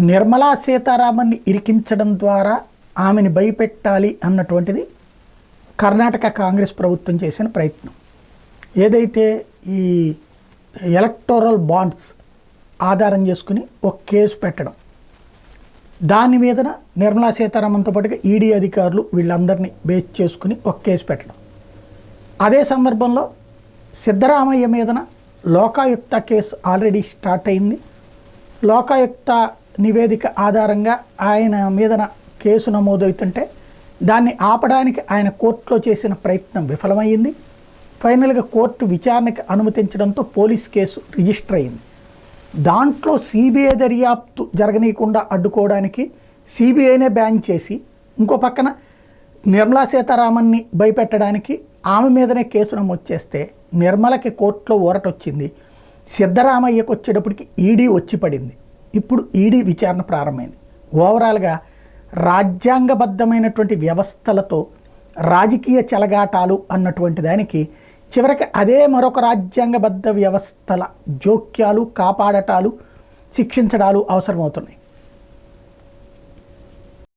నిర్మలా సీతారామన్ని ఇరికించడం ద్వారా ఆమెని భయపెట్టాలి అన్నటువంటిది కర్ణాటక కాంగ్రెస్ ప్రభుత్వం చేసిన ప్రయత్నం. ఏదైతే ఈ ఎలక్టోరల్ బాండ్స్ ఆధారం చేసుకుని ఒక కేసు పెట్టడం, దాని మీదన నిర్మలా సీతారామన్తో పాటుగా ఈడీ అధికారులు వీళ్ళందరినీ బేస్ చేసుకుని ఒక కేసు పెట్టడం, అదే సందర్భంలో సిద్ధరామయ్య మీదన లోకాయుక్త కేసు ఆల్రెడీ స్టార్ట్ అయింది. లోకాయుక్త నివేదిక ఆధారంగా ఆయన మీదన కేసు నమోదవుతుంటే దాన్ని ఆపడానికి ఆయన కోర్టులో చేసిన ప్రయత్నం విఫలమైంది. ఫైనల్గా కోర్టు విచారణకు అనుమతించడంతో పోలీస్ కేసు రిజిస్టర్ అయింది. దాంట్లో సిబిఐ దర్యాప్తు జరగనీయకుండా అడ్డుకోవడానికి సిబిఐనే బ్యాన్ చేసి, ఇంకో పక్కన నిర్మలా సీతారామన్ని భయపెట్టడానికి ఆమె మీదనే కేసు నమోదు చేస్తే నిర్మలకి కోర్టులో ఊరటొచ్చింది. సిద్ధరామయ్యకు వచ్చేటప్పటికి ఈడీ వచ్చి పడింది. ఇప్పుడు ఈడీ విచారణ ప్రారంభమైంది. ఓవరాల్గా రాజ్యాంగబద్ధమైనటువంటి వ్యవస్థలతో రాజకీయ చెలగాటాలు అన్నటువంటి దానికి చివరికి అదే మరొక రాజ్యాంగబద్ధ వ్యవస్థల జోక్యాలు, కాపాడటాలు, శిక్షించడాలు అవసరమవుతున్నాయి.